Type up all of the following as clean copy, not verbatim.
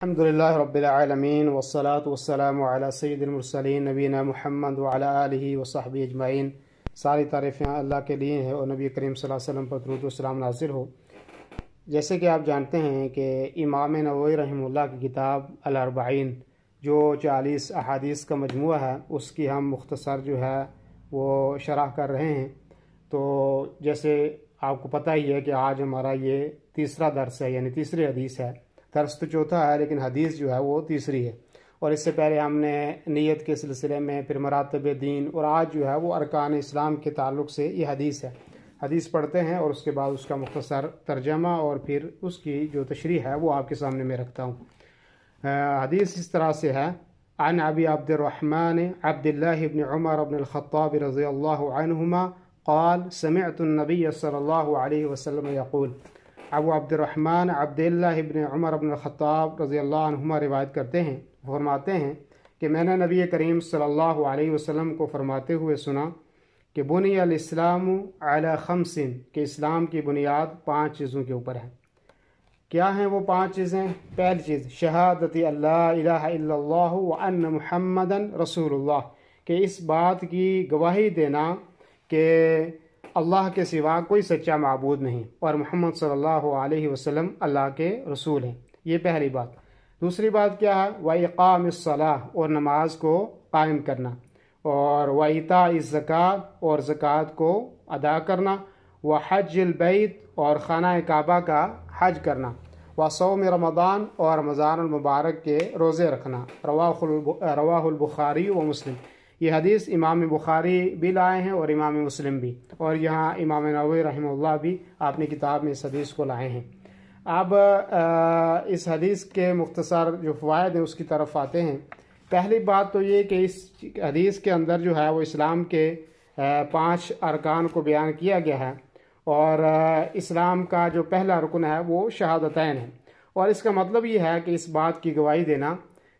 الحمدللہ رب العالمین والصلاة والسلام علی سید المرسلین نبینا محمد وعلی آلہ وصحبہ اجمعین۔ ساری تعریفیں اللہ کے لیے ہیں اور نبی کریم صلی اللہ علیہ وسلم پر درود و سلام نازل ہو۔ جیسے کہ آپ جانتے ہیں کہ امام نووی رحمہ اللہ کی کتاب الاربعین جو 40 احادیث کا مجموعہ ہے، اس کی ہم مختصر جو ہے وہ شرح کر رہے ہیں۔ تو جیسے آپ کو پتہ ہی ہے کہ آج ہمارا یہ تیسرا درس ہے، یعنی تیسری حدیث ہے۔ درس تو چوتھا ہے لیکن حدیث جو ہے وہ تیسری ہے، اور اس سے پہلے ہم نے نیت کے سلسلے میں، پھر مراتب دین، اور آج جو ہے وہ ارکان اسلام کے تعلق سے یہ حدیث ہے۔ حدیث پڑھتے ہیں اور اس کے بعد اس کا مختصر ترجمہ اور پھر اس کی جو تشریح ہے وہ آپ کے سامنے میں رکھتا ہوں۔ حدیث اس طرح سے ہے: عن ابی عبد الرحمن عبد اللہ بن عمر بن الخطاب رضی اللہ عنہما قال سمعت النبی صلی اللہ علیہ وسلم یقول۔ ابو عبد الرحمن عبد اللہ ابن عمر بن الخطاب رضی اللہ عنہما روایت کرتے ہیں، فرماتے ہیں کہ میں نے نبی کریم صلی اللہ علیہ وسلم کو فرماتے ہوئے سنا کہ بنی الاسلام علی خمس، کہ اسلام کی بنیاد 5 چیزوں کے اوپر ہے۔ کیا ہیں وہ 5 چیزیں؟ پہلی چیز شہادت اللہ الہ الا اللہ وان محمدا رسول اللہ، کہ اس بات کی گواہی دینا کہ اللہ کے سوا کوئی سچا معبود نہیں اور محمد صلی اللہ علیہ وسلم اللہ کے رسول ہیں۔ یہ پہلی بات۔ دوسری بات کیا ہے؟ وَإِقَامِ الصَّلَاةِ، اور نماز کو قائم کرنا، اور وَإِيتَاءِ الزَّكَاةِ، اور زکوٰۃ کو ادا کرنا، وَحَجِّ الْبَيْتِ، اور خانہ کعبہ کا حج کرنا، وَصَوْمِ رمضان، اور رمضان المبارک کے روزے رکھنا۔ رواہ البخاری و مسلم۔ یہ حدیث امام بخاری بھی لائے ہیں اور امام مسلم بھی، اور یہاں امام نووی رحمہ اللہ بھی اپنی کتاب میں اس حدیث کو لائے ہیں۔ اب اس حدیث کے مختصر جو فوائد ہیں اس کی طرف آتے ہیں۔ پہلی بات تو یہ کہ اس حدیث کے اندر جو ہے وہ اسلام کے 5 ارکان کو بیان کیا گیا ہے، اور اسلام کا جو پہلا رکن ہے وہ شہادتین ہے، اور اس کا مطلب یہ ہے کہ اس بات کی گواہی دینا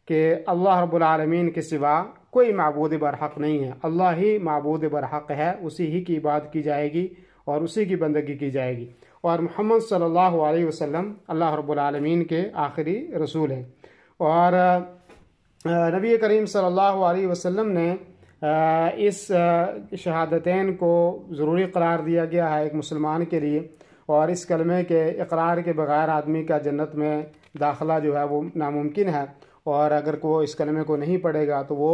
کہ اللہ رب العالمین کے سوا کوئی معبود برحق نہیں ہے، اللہ ہی معبود برحق ہے، اسی ہی کی عبادت کی جائے گی اور اسی کی بندگی کی جائے گی، اور محمد صلی اللہ علیہ وسلم اللہ رب العالمین کے آخری رسول ہیں۔ اور نبی کریم صلی اللہ علیہ وسلم نے اس شہادتین کو ضروری قرار دیا گیا ہے ایک مسلمان کے لیے، اور اس کلمے کے اقرار کے بغیر آدمی کا جنت میں داخلہ جو ہے وہ ناممکن ہے، اور اگر کوئی اس کلمے کو نہیں پڑھے گا تو وہ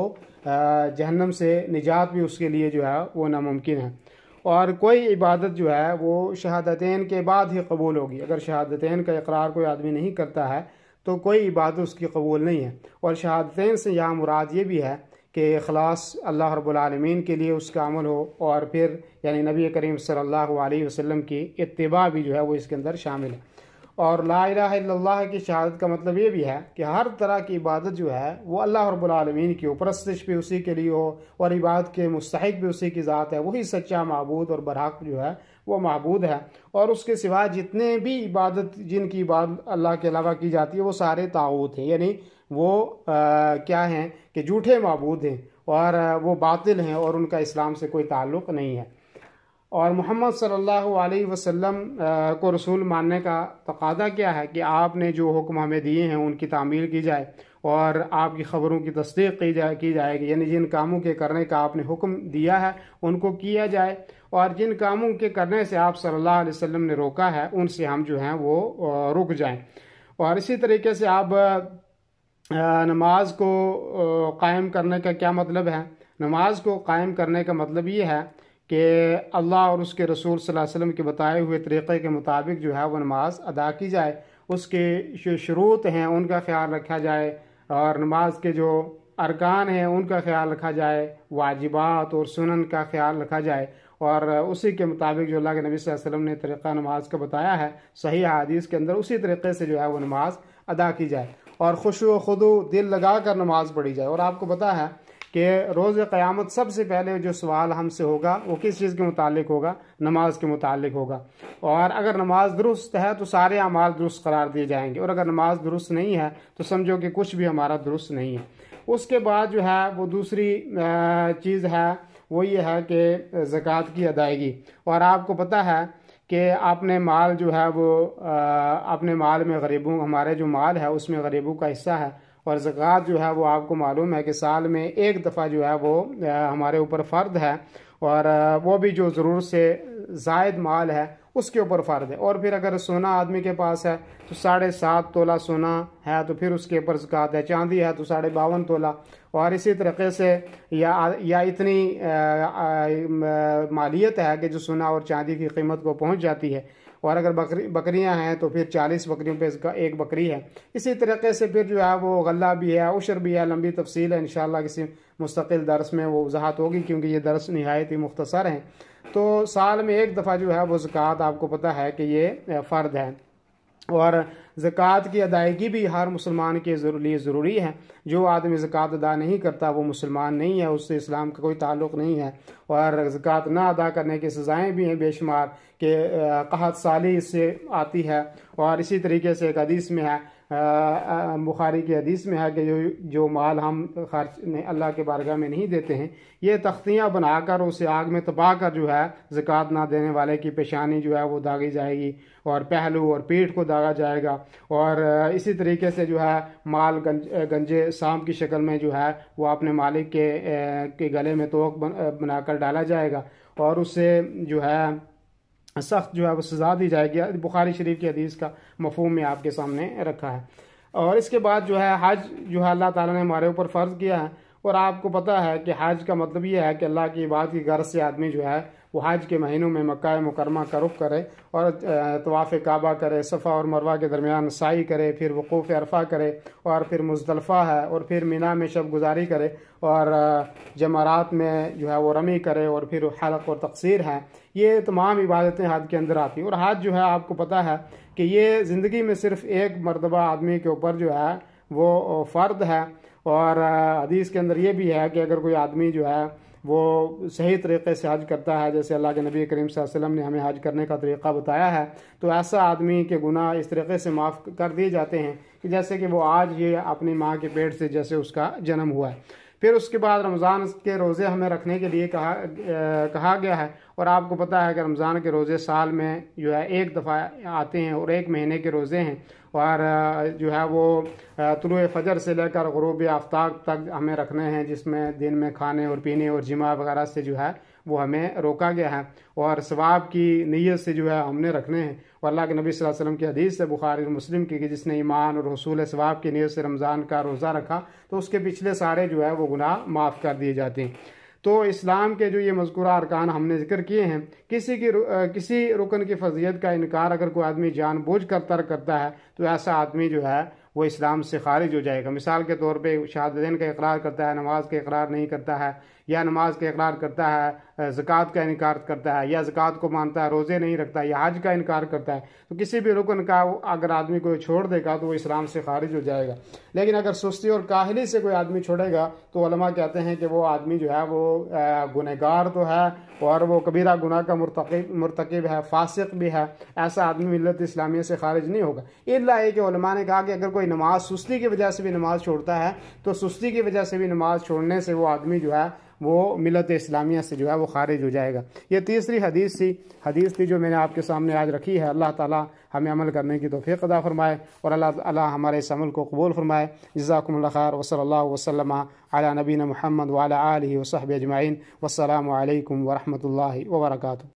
جہنم سے نجات بھی اس کے لیے جو ہے وہ ناممکن ہے۔ اور کوئی عبادت جو ہے وہ شہادتین کے بعد ہی قبول ہوگی۔ اگر شہادتین کا اقرار کوئی آدمی نہیں کرتا ہے تو کوئی عبادت اس کی قبول نہیں ہے۔ اور شہادتین سے یہاں مراد یہ بھی ہے کہ اخلاص اللہ رب العالمین کے لیے اس کا عمل ہو، اور پھر یعنی نبی کریم صلی اللہ علیہ وسلم کی اتباع بھی جو ہے وہ اس کے اندر شامل ہے۔ اور لا الہ الا اللہ کی شہادت کا مطلب یہ بھی ہے کہ ہر طرح کی عبادت جو ہے وہ اللہ رب العالمین کی ہو، پرستش بھی اسی کے لیے ہو، اور عبادت کے مستحق بھی اسی کی ذات ہے، وہی سچا معبود اور برحق جو ہے وہ معبود ہے، اور اس کے سوا جتنے بھی عبادت جن کی عبادت اللہ کے علاوہ کی جاتی ہے وہ سارے طاغوت ہیں، یعنی وہ کیا ہیں کہ جھوٹے معبود ہیں، اور وہ باطل ہیں، اور ان کا اسلام سے کوئی تعلق نہیں ہے۔ اور محمد صلی اللہ علیہ وسلم کو رسول ماننے کا تقاضا کیا ہے کہ آپ نے جو حکم ہمیں دیے ہیں ان کی تعمیل کی جائے، اور آپ کی خبروں کی تصدیق کی جائے گی، یعنی جن کاموں کے کرنے کا آپ نے حکم دیا ہے ان کو کیا جائے، اور جن کاموں کے کرنے سے آپ صلی اللہ علیہ وسلم نے روکا ہے ان سے ہم جو ہیں وہ رک جائیں۔ اور اسی طریقے سے آپ نماز کو قائم کرنے کا کیا مطلب ہے؟ نماز کو قائم کرنے کا مطلب یہ ہے کہ اللہ اور اس کے رسول صلی اللہ علیہ وسلم کے بتائے ہوئے طریقے کے مطابق جو ہے وہ نماز ادا کی جائے، اس کے جو شروط ہیں ان کا خیال رکھا جائے، اور نماز کے جو ارکان ہیں ان کا خیال رکھا جائے، واجبات اور سنن کا خیال رکھا جائے، اور اسی کے مطابق جو اللہ کے نبی صلی اللہ علیہ وسلم نے طریقہ نماز کا بتایا ہے صحیح حدیث کے اندر، اسی طریقے سے جو ہے وہ نماز ادا کی جائے، اور خشوع و خضوع دل لگا کر نماز پڑھی جائے۔ اور آپ کو پتہ ہے کہ روز قیامت سب سے پہلے جو سوال ہم سے ہوگا وہ کس چیز کے متعلق ہوگا؟ نماز کے متعلق ہوگا، اور اگر نماز درست ہے تو سارے اعمال درست قرار دیے جائیں گے، اور اگر نماز درست نہیں ہے تو سمجھو کہ کچھ بھی ہمارا درست نہیں ہے۔ اس کے بعد جو ہے وہ دوسری چیز ہے وہ یہ ہے کہ زکوٰۃ کی ادائیگی، اور آپ کو پتہ ہے کہ اپنے مال جو ہے وہ اپنے مال میں غریبوں، ہمارے جو مال ہے اس میں غریبوں کا حصہ ہے، اور زکوٰۃ جو ہے وہ آپ کو معلوم ہے کہ سال میں ایک دفعہ جو ہے وہ ہمارے اوپر فرض ہے، اور وہ بھی جو ضرورت سے زائد مال ہے اس کے اوپر فرض ہے۔ اور پھر اگر سونا آدمی کے پاس ہے تو 7.5 تولہ سونا ہے تو پھر اس کے اوپر زکوٰۃ ہے، چاندی ہے تو 52.5 تولہ، اور اسی طریقے سے یا اتنی مالیت ہے کہ جو سونا اور چاندی کی قیمت کو پہنچ جاتی ہے، اور اگر بکریاں ہیں تو پھر 40 بکریوں پہ ایک بکری ہے۔ اسی طریقے سے پھر جو ہے وہ غلہ بھی ہے، عشر بھی ہے، لمبی تفصیل ہے، انشاءاللہ کسی مستقل درس میں وہ وضاحت ہوگی کیونکہ یہ درس نہایت ہی مختصر ہیں۔ تو سال میں ایک دفعہ جو ہے وہ زکوٰۃ آپ کو پتہ ہے کہ یہ فرض ہے، اور زکوٰۃ کی ادائیگی بھی ہر مسلمان کے لیے ضروری ہے۔ جو آدمی زکوٰۃ ادا نہیں کرتا وہ مسلمان نہیں ہے، اس سے اسلام کا کوئی تعلق نہیں ہے، اور زکوٰۃ نہ ادا کرنے کی سزائیں بھی ہیں بے شمار، کہ قحط سالی اس سے آتی ہے، اور اسی طریقے سے ایک حدیث میں ہے، بخاری کی حدیث میں ہے کہ جو مال ہم خرچ اللہ کے بارگاہ میں نہیں دیتے ہیں، یہ تختیاں بنا کر اسے آگ میں تپا کر جو ہے زکوٰۃ نہ دینے والے کی پیشانی جو ہے وہ داغی جائے گی، اور پہلو اور پیٹھ کو داغا جائے گا، اور اسی طریقے سے جو ہے مال گنجے سانپ کی شکل میں جو ہے وہ اپنے مالک کے گلے میں توق بنا کر ڈالا جائے گا، اور اس سے جو ہے سخت جو ہے وہ سزا دی جائے گی۔ بخاری شریف کی حدیث کا مفہوم میں آپ کے سامنے رکھا ہے۔ اور اس کے بعد جو ہے حج جو ہے اللہ تعالیٰ نے ہمارے اوپر فرض کیا ہے، اور آپ کو پتہ ہے کہ حج کا مطلب یہ ہے کہ اللہ کی عبادت کی غرض سے آدمی جو ہے وہ حج کے مہینوں میں مکہ مکرمہ کا رخ کرے، اور طواف کعبہ کرے، صفا اور مروہ کے درمیان سعی کرے، پھر وقوف عرفہ کرے، اور پھر مزدلفہ ہے، اور پھر مینا میں شب گزاری کرے، اور جمرات میں جو ہے وہ رمی کرے، اور پھر حلق اور تقصیر ہے۔ یہ تمام عبادتیں حج کے اندر آتی ہیں، اور حج جو ہے آپ کو پتہ ہے کہ یہ زندگی میں صرف ایک مرتبہ آدمی کے اوپر جو ہے وہ فرض ہے، اور حدیث کے اندر یہ بھی ہے کہ اگر کوئی آدمی جو ہے وہ صحیح طریقے سے حج کرتا ہے، جیسے اللہ کے نبی کریم صلی اللہ علیہ وسلم نے ہمیں حج کرنے کا طریقہ بتایا ہے، تو ایسا آدمی کے گناہ اس طریقے سے معاف کر دیے جاتے ہیں کہ جیسے کہ وہ آج یہ اپنی ماں کے پیٹ سے جیسے اس کا جنم ہوا ہے۔ پھر اس کے بعد رمضان کے روزے ہمیں رکھنے کے لیے کہا گیا ہے، اور آپ کو پتہ ہے کہ رمضان کے روزے سال میں جو ہے ایک دفعہ آتے ہیں، اور ایک مہینے کے روزے ہیں، اور جو ہے وہ طلوع فجر سے لے کر غروب آفتاب تک ہمیں رکھنے ہیں، جس میں دن میں کھانے اور پینے اور جماع وغیرہ سے جو ہے وہ ہمیں روکا گیا ہے، اور ثواب کی نیت سے جو ہے ہم نے رکھنے ہیں۔ اور اللہ کے نبی صلی اللہ علیہ وسلم کی حدیث ہے بخاری اور مسلم کی کہ جس نے ایمان اور حصول ثواب کی نیت سے رمضان کا روزہ رکھا تو اس کے پچھلے سارے جو ہے وہ گناہ معاف کر دیے جاتے ہیں۔ تو اسلام کے جو یہ مذکورہ ارکان ہم نے ذکر کیے ہیں، کسی رکن کی فضیلت کا انکار اگر کوئی آدمی جان بوجھ کر ترک کرتا ہے تو ایسا آدمی جو ہے وہ اسلام سے خارج ہو جائے گا۔ مثال کے طور پہ شہادتین کا اقرار کرتا ہے، نماز کا اقرار نہیں کرتا ہے، یا نماز کا اقرار کرتا ہے زکوٰۃ کا انکار کرتا ہے، یا زکوٰۃ کو مانتا ہے روزے نہیں رکھتا، یا حج کا انکار کرتا ہے، تو کسی بھی رکن کا اگر آدمی کوئی چھوڑ دے گا تو وہ اسلام سے خارج ہو جائے گا۔ لیکن اگر سستی اور کاہلی سے کوئی آدمی چھوڑے گا تو علماء کہتے ہیں کہ وہ آدمی جو ہے وہ گنہگار تو ہے، اور وہ کبیرہ گناہ کا مرتکب ہے، فاسق بھی ہے، ایسا آدمی ملت اسلامیہ سے خارج نہیں ہوگا۔ الا یہ کہ علماء نے کہا کہ اگر کوئی نماز سستی کی وجہ سے بھی نماز چھوڑتا ہے تو سستی کی وجہ سے بھی نماز چھوڑنے سے وہ آدمی جو ہے وہ ملت اسلامیہ سے جو ہے وہ خارج ہو جائے گا۔ یہ تیسری حدیث تھی جو میں نے آپ کے سامنے آج رکھی ہے۔ اللہ تعالی ہمیں عمل کرنے کی توفیق عطا فرمائے، اور اللہ تعالی ہمارے اس عمل کو قبول فرمائے۔ جزاکم اللہ خیر، وصلی اللہ وسلم علی نبینا محمد وعلی آلہ وصحبہ اجمعین، والسلام علیکم ورحمۃ اللہ وبرکاتہ۔